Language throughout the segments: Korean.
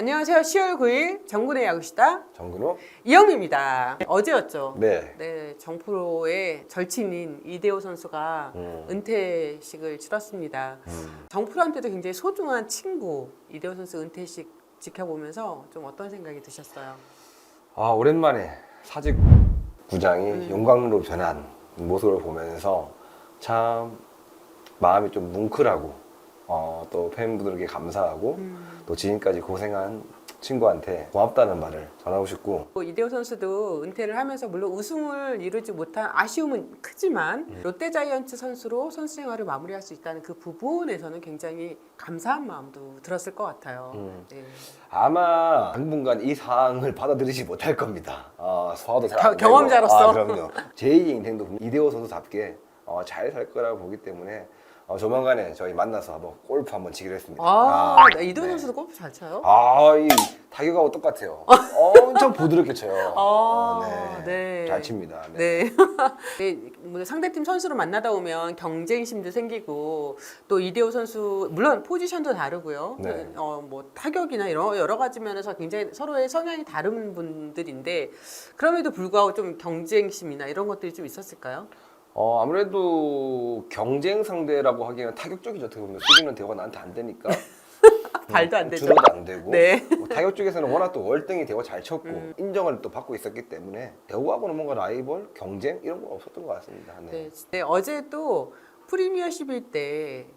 안녕하세요. 10월 9일 정근의 야구시다 정근호? 이영미입니다. 어제였죠. 네. 네, 정프로의 절친인 이대호 선수가 은퇴식을 치렀습니다. 정프로한테도 굉장히 소중한 친구 이대호 선수 은퇴식 지켜보면서 좀 어떤 생각이 드셨어요? 아, 오랜만에 사직 구장이 용광로로 변한 모습을 보면서 참 마음이 좀 뭉클하고 또 팬분들에게 감사하고 또 지금까지 고생한 친구한테 고맙다는 말을 전하고 싶고, 이대호 선수도 은퇴를 하면서 물론 우승을 이루지 못한 아쉬움은 크지만 롯데자이언츠 선수로 선수 생활을 마무리할 수 있다는 그 부분에서는 굉장히 감사한 마음도 들었을 것 같아요. 네. 아마 당분간 이 사항을 받아들이지 못할 겁니다. 소화도 잘 안 되고. 경험자로서. 그럼요. 제2의 인생도 이대호 선수답게 잘 살 거라고 보기 때문에 조만간에 저희 만나서 한번 골프 한번 치기로 했습니다. 이대호 네. 선수도 골프 잘 쳐요? 이 타격하고 똑같아요. 엄청 부드럽게 쳐요. 네. 잘 칩니다. 네. 뭐 상대팀 선수를 만나다 보면 경쟁심도 생기고 또 이대호 선수 물론 포지션도 다르고요. 네. 뭐 타격이나 이런 여러 가지 면에서 굉장히 서로의 성향이 다른 분들인데 그럼에도 불구하고 좀 경쟁심이나 이런 것들이 좀 있었을까요? 아무래도 경쟁 상대라고 하기에는 타격적이죠. 어떻게 보면 수비는 대호가 나한테 안 되니까. 발도 안 되죠. 주로도 안 되고. 네. 타격 쪽에서는 워낙 또 월등히 대호가 잘 쳤고 인정을 또 받고 있었기 때문에 대호하고는 뭔가 라이벌, 경쟁 이런 건 없었던 것 같습니다. 네. 네, 어제도 프리미어십일 때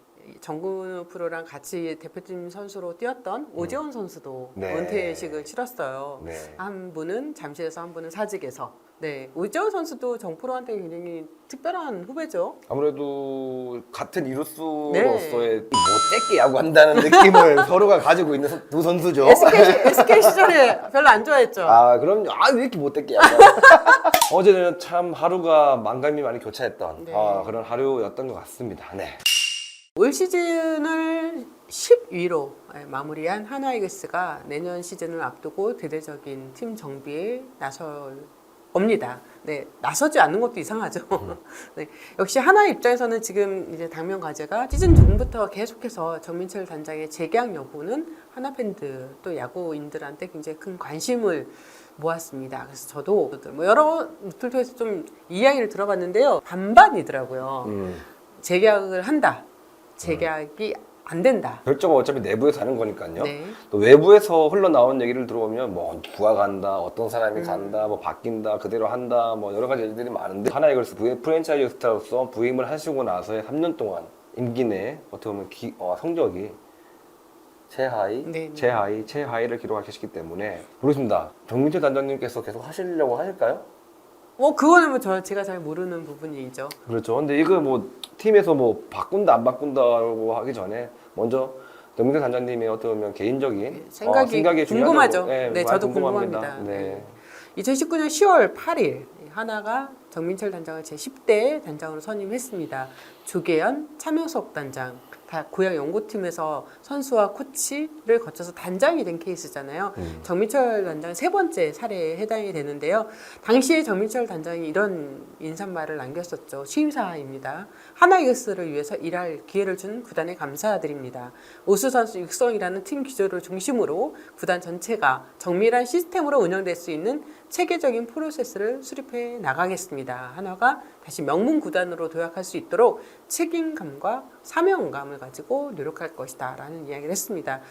정근우 프로랑 같이 대표팀 선수로 뛰었던 오재원 선수도 네. 은퇴식을 치렀어요. 네. 한 분은 잠실에서 한 분은 사직에서. 네, 오재원 선수도 정프로한테 굉장히 특별한 후배죠. 아무래도 같은 이루스로서의 네. 못되게 야구한다는 느낌을 서로가 가지고 있는 두 선수죠. SK 시절에 별로 안 좋아했죠. 그럼요. 왜 이렇게 못되게 야구 어제는 참 하루가 만감이 많이 교차했던 네. 그런 하루였던 것 같습니다. 네. 올 시즌을 10위로 마무리한 하나이글스가 내년 시즌을 앞두고 대대적인 팀 정비에 나설 겁니다. 네, 나서지 않는 것도 이상하죠. 네, 역시 하나 입장에서는 지금 이제 당면 과제가 시즌 중부터 계속해서 정민철 단장의 재계약 여부는 하나 팬들 또 야구인들한테 굉장히 큰 관심을 모았습니다. 그래서 저도 뭐 여러 루트를 통해서 좀 이야기를 들어봤는데요. 반반이더라고요. 재계약을 한다. 재계약이 안 된다. 결정은 어차피 내부에서 하는 거니까요. 네. 또 외부에서 흘러나온 얘기를 들어보면 뭐 누가 간다, 어떤 사람이 간다, 뭐 바뀐다, 그대로 한다, 뭐 여러 가지 얘기들이 많은데 하나이글스 프랜차이즈 스타로서 부임을 하시고 나서의 3년 동안 임기 내에 어떻게 보면 성적이 최하위를 기록하셨기 때문에 모르겠습니다. 정민철 단장님께서 계속 하시려고 하실까요? 그거는 뭐 제가 잘 모르는 부분이죠. 그렇죠. 근데 이거 뭐 팀에서 뭐 바꾼다 안 바꾼다고 하기 전에 먼저 정민철 단장님의 어떻게 보면 개인적인 생각이 궁금하죠. 네, 네, 저도 궁금합니다. 네. 2019년 10월 8일 하나가 정민철 단장을 제10대 단장으로 선임했습니다. 조계현, 차명석 단장 다 고향 연고팀에서 선수와 코치를 거쳐서 단장이 된 케이스잖아요. 정민철 단장 세 번째 사례에 해당이 되는데요. 당시에 정민철 단장이 이런 인사말을 남겼었죠. 취임사입니다. 하나이글스를 위해서 일할 기회를 준 구단에 감사드립니다. 우수 선수 육성이라는 팀 기조를 중심으로 구단 전체가 정밀한 시스템으로 운영될 수 있는 체계적인 프로세스를 수립해 나가겠습니다. 한화가 다시 명문 구단으로 도약할 수 있도록 책임감과 사명감을 가지고 노력할 것이다 라는 이야기를 했습니다.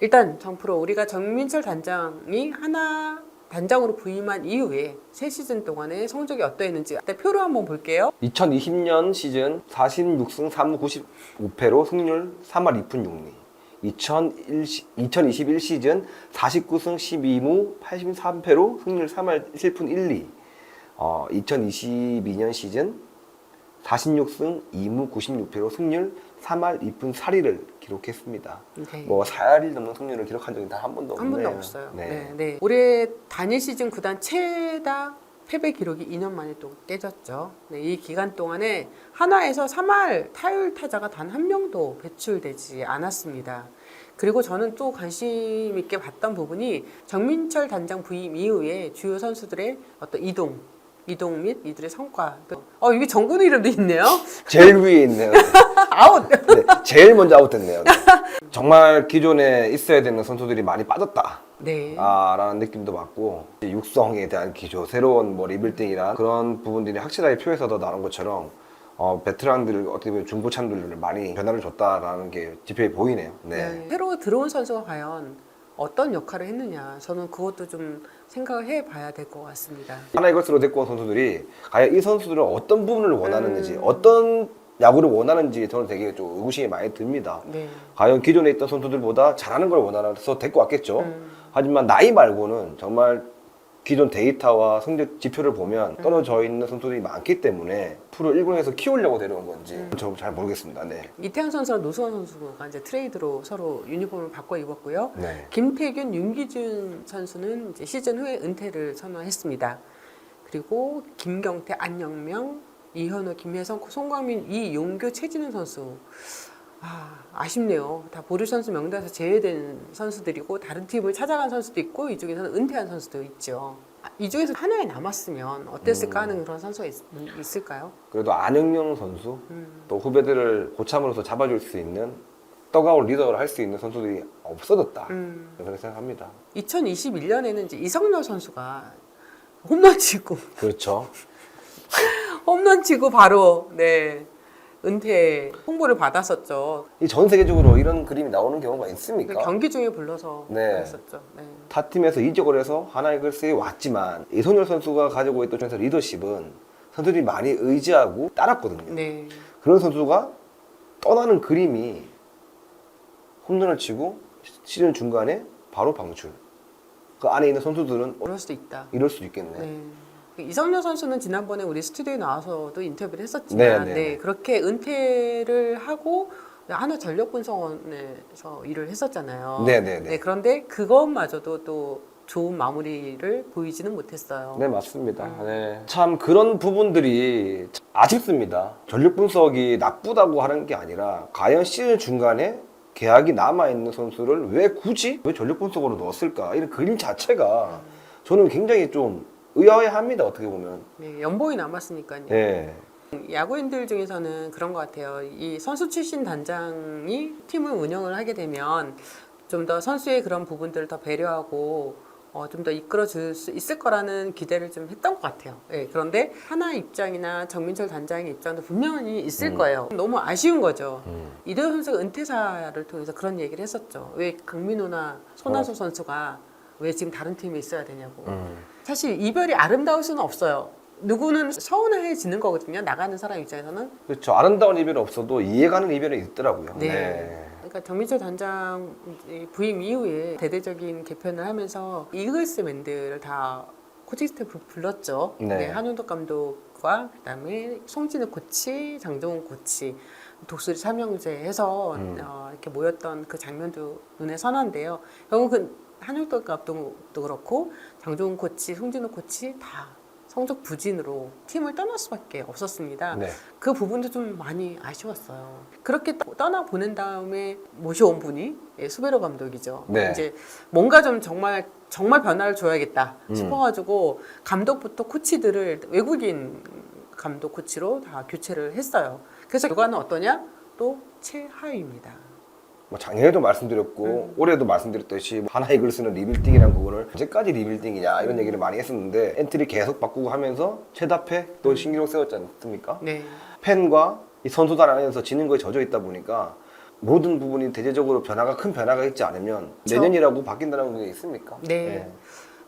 일단 정프로 우리가 정민철 단장이 하나 단장으로 부임한 이후에 새 시즌 동안의 성적이 어떠했는지 표로 한번 볼게요. 2020년 시즌 46승 3무 95패로 승률 3할 2푼 6리. 2021 시즌 49승 12무 83패로 승률 3할 7푼 1리. 2022년 시즌 46승 2무 96패로 승률 3할 2푼 4리를 기록했습니다. 네. 뭐 4할이 넘는 승률을 기록한 적이 단 한 번도 없네요. 한 번도 없어요. 네. 네. 올해 단일 시즌 구단 최다 패배 기록이 2년 만에 또 깨졌죠. 네, 이 기간 동안에 하나에서 3할 타율 타자가 단 한 명도 배출되지 않았습니다. 그리고 저는 또 관심 있게 봤던 부분이 정민철 단장 부임 이후에 주요 선수들의 어떤 이동, 이동 및 이들의 성과. 이게 정군 이름도 있네요. 제일 위에 있네요. 아웃. 네, 제일 먼저 아웃됐네요. 네. 정말 기존에 있어야 되는 선수들이 많이 빠졌다. 네. 라는 느낌도 받고 육성에 대한 기조, 새로운 뭐 리빌딩이나 그런 부분들이 확실하게 표에서도 나온 것처럼 베테랑들 어떻게 보면 중고참들을 많이 변화를 줬다라는 게 지표에 보이네요. 네. 네. 새로 들어온 선수가 과연 어떤 역할을 했느냐, 저는 그것도 좀 생각을 해봐야 될 것 같습니다. 하나이글스로 데리고 온 선수들이 과연 이 선수들은 어떤 부분을 원하는지 어떤 야구를 원하는지 저는 되게 좀 의구심이 많이 듭니다. 네. 과연 기존에 있던 선수들보다 잘하는 걸 원하서 데리고 왔겠죠. 하지만 나이 말고는 정말 기존 데이터와 성적 지표를 보면 떨어져 있는 선수들이 많기 때문에 프로 1군에서 키우려고 데려온 건지 저 잘 모르겠습니다. 네. 이태양 선수랑 노수원 선수가 이제 트레이드로 서로 유니폼을 바꿔 입었고요. 네. 김태균, 윤기준 선수는 이제 시즌 후에 은퇴를 선언했습니다. 그리고 김경태, 안영명, 이현우, 김혜성, 송광민, 이용규, 최진우 선수. 아쉽네요. 다 보류 선수 명단에서 제외된 선수들이고 다른 팀을 찾아간 선수도 있고 이 중에서는 은퇴한 선수도 있죠. 이 중에서 하나에 남았으면 어땠을까 하는 그런 선수가 있을까요? 그래도 안영명 선수 또 후배들을 고참으로서 잡아줄 수 있는 떡아웃 리더를 할 수 있는 선수들이 없어졌다. 그렇게 생각합니다. 2021년에는 이제 이성열 선수가 홈런 치고 그렇죠. 홈런 치고 바로 은퇴 홍보를 받았었죠. 이 전 세계적으로 이런 그림이 나오는 경우가 있습니까? 경기 중에 불러서 네. 그랬었죠. 네. 타 팀에서 이적을 해서 하나이글스에 왔지만 이성열 선수가 가지고 있던 중에서 리더십은 선수들이 많이 의지하고 따랐거든요. 네. 그런 선수가 떠나는 그림이 홈런을 치고 시즌 중간에 바로 방출. 그 안에 있는 선수들은 그럴 수도 있다. 이럴 수도 있겠네. 네. 이성열 선수는 지난번에 우리 스튜디오에 나와서도 인터뷰를 했었지만 네. 그렇게 은퇴를 하고 하나 전력분석원에서 일을 했었잖아요. 네. 그런데 그것마저도 또 좋은 마무리를 보이지는 못했어요. 네, 맞습니다. 네. 참 그런 부분들이 아쉽습니다. 전력 분석이 나쁘다고 하는 게 아니라 과연 시즌 중간에 계약이 남아있는 선수를 왜 굳이 왜 전력 분석으로 넣었을까? 이런 그림 자체가 저는 굉장히 좀 의아해합니다. 어떻게 보면. 네, 연봉이 남았으니까요. 네. 야구인들 중에서는 그런 것 같아요. 이 선수 출신 단장이 팀을 운영을 하게 되면 좀 더 선수의 그런 부분들을 더 배려하고 좀 더 이끌어 줄 수 있을 거라는 기대를 좀 했던 것 같아요. 네, 그런데 하나 입장이나 정민철 단장의 입장도 분명히 있을 거예요. 너무 아쉬운 거죠. 이대호 선수가 은퇴사를 통해서 그런 얘기를 했었죠. 왜 강민호나 손아섭 선수가 왜 지금 다른 팀에 있어야 되냐고. 사실 이별이 아름다울 수는 없어요. 누구는 서운해지는 거거든요. 나가는 사람 입장에서는. 그렇죠. 아름다운 이별이 없어도 이해가는 이별이 있더라고요. 네. 그러니까 정민철 단장 부임 이후에 대대적인 개편을 하면서 이글스맨들을 다 코칭 스태프로 불렀죠. 네. 한윤덕 감독과 그다음에 송진우 코치, 장정훈 코치, 독수리 삼형제 해서 이렇게 모였던 그 장면도 눈에 선한데요. 결국은 한윤덕 감독도 그렇고 장정훈 코치, 송진우 코치 다 성적 부진으로 팀을 떠날 수밖에 없었습니다. 네. 그 부분도 좀 많이 아쉬웠어요. 그렇게 떠나 보낸 다음에 모셔온 분이 수베로 감독이죠. 네. 이제 뭔가 좀 정말 변화를 줘야겠다 싶어가지고 감독부터 코치들을 외국인 감독 코치로 다 교체를 했어요. 그래서 결과는 어떠냐? 또 최하위입니다. 뭐 작년에도 말씀드렸고 올해도 말씀드렸듯이 하나 이글스는 리빌딩이라는 부분을 언제까지 리빌딩이냐 이런 얘기를 많이 했었는데 엔트리 계속 바꾸고 하면서 최다패 또 신기록 세웠지 않습니까? 네. 팬과 이 선수단 안에서 지는 거에 젖어 있다 보니까 모든 부분이 대체적으로 큰 변화가 있지 않으면 그렇죠. 내년이라고 바뀐다는 게 있습니까? 네.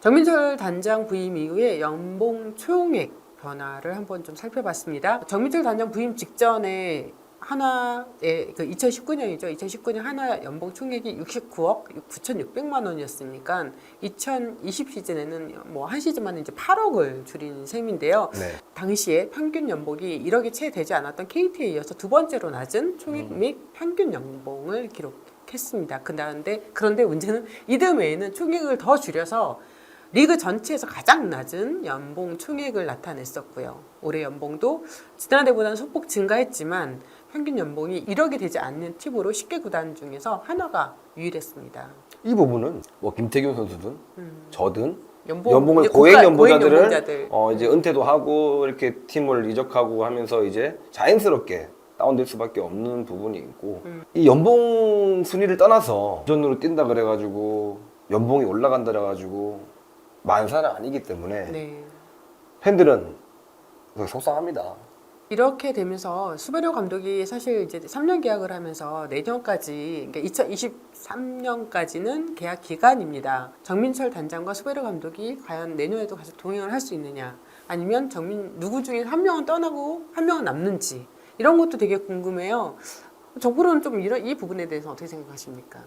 정민철 단장 부임 이후에 연봉 총액 변화를 한번 좀 살펴봤습니다. 정민철 단장 부임 직전에 하나의 2019년이죠. 2019년 하나 연봉 총액이 69억 9,600만 원이었으니까 2020 시즌에는 뭐 한 시즌만 이제 8억을 줄인 셈인데요. 네. 당시에 평균 연봉이 1억이 채 되지 않았던 KT에 이어서 두 번째로 낮은 총액 및 평균 연봉을 기록했습니다. 그런데 문제는 이듬해에는 총액을 더 줄여서 리그 전체에서 가장 낮은 연봉 총액을 나타냈었고요. 올해 연봉도 지난해보다는 소폭 증가했지만 평균 연봉이 1억이 되지 않는 팀으로 10개 구단 중에서 하나가 유일했습니다. 이 부분은 뭐 김태균 선수든 저든 연봉을 이제 고액 연봉자들을 연봉자들. 이제 은퇴도 하고 이렇게 팀을 이적하고 하면서 이제 자연스럽게 다운될 수밖에 없는 부분이 있고 이 연봉 순위를 떠나서 우선으로 뛴다 그래가지고 연봉이 올라간다 그래가지고 만사는 아니기 때문에 네. 팬들은 속상합니다. 이렇게 되면서 수베르 감독이 사실 이제 3년 계약을 하면서 내년까지, 그러니까 2023년까지는 계약 기간입니다. 정민철 단장과 수베르 감독이 과연 내년에도 계속 동행을 할 수 있느냐, 아니면 누구 중에 한 명은 떠나고 한 명은 남는지, 이런 것도 되게 궁금해요. 정부는 좀 이 부분에 대해서 어떻게 생각하십니까?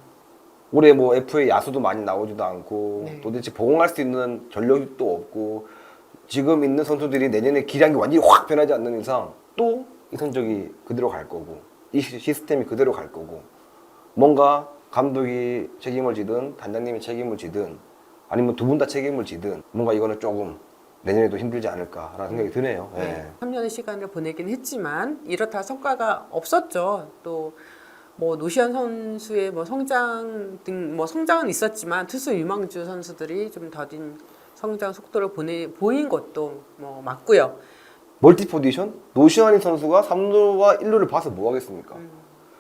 올해 뭐 FA 야수도 많이 나오지도 않고 네. 도대체 보강할 수 있는 전력도 없고 지금 있는 선수들이 내년에 기량이 완전히 확 변하지 않는 이상 또 이 성적이 그대로 갈 거고 이 시스템이 그대로 갈 거고 뭔가 감독이 책임을 지든 단장님이 책임을 지든 아니면 두 분 다 책임을 지든 뭔가 이거는 조금 내년에도 힘들지 않을까라는 생각이 드네요. 네. 예. 3년의 시간을 보내긴 했지만 이렇다 성과가 없었죠. 또 뭐 노시안 선수의 뭐 성장 등 뭐 성장은 있었지만 투수 유망주 선수들이 좀 더딘 성장 속도를 보인 것도 뭐 맞고요. 멀티 포지션? 노시환이 선수가 3루와 1루를 봐서 뭐 하겠습니까?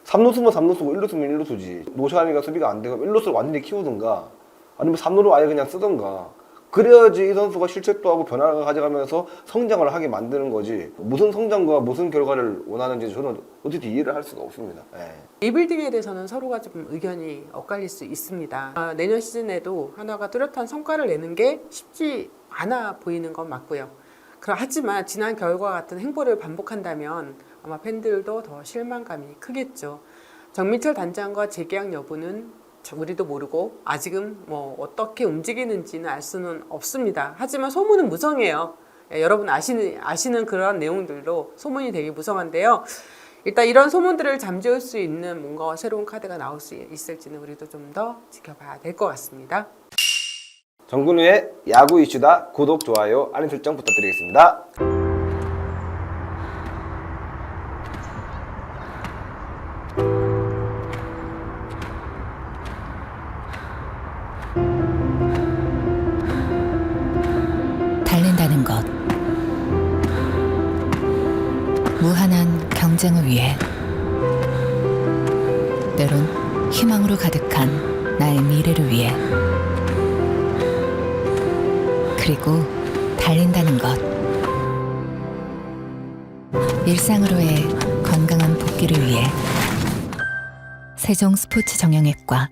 3루수면 3루수고 1루수면 1루수지. 노시환이가 수비가 안 되고 1루수를 완전히 키우든가 아니면 3루를 아예 그냥 쓰든가 그래야지 이 선수가 실책도 하고 변화를 가져가면서 성장을 하게 만드는 거지 무슨 성장과 무슨 결과를 원하는지 저는 어떻게 이해를 할 수가 없습니다. 예. 리빌딩에 대해서는 서로가 좀 의견이 엇갈릴 수 있습니다. 내년 시즌에도 하나가 뚜렷한 성과를 내는 게 쉽지 않아 보이는 건 맞고요. 하지만 지난 결과 같은 행보를 반복한다면 아마 팬들도 더 실망감이 크겠죠. 정민철 단장과 재계약 여부는 우리도 모르고 아직은 뭐 어떻게 움직이는지는 알 수는 없습니다. 하지만 소문은 무성해요. 여러분 아시는 그런 내용들로 소문이 되게 무성한데요. 일단 이런 소문들을 잠재울 수 있는 뭔가 새로운 카드가 나올 수 있을지는 우리도 좀 더 지켜봐야 될 것 같습니다. 정근우의 야구 이슈다. 구독, 좋아요, 알림 설정 부탁드리겠습니다. 달린다는 것, 무한한 경쟁을 위해, 때론 희망으로 가득한 나의 미래를 위해, 그리고 달린다는 것, 일상으로의 건강한 복귀를 위해 세종 스포츠 정형외과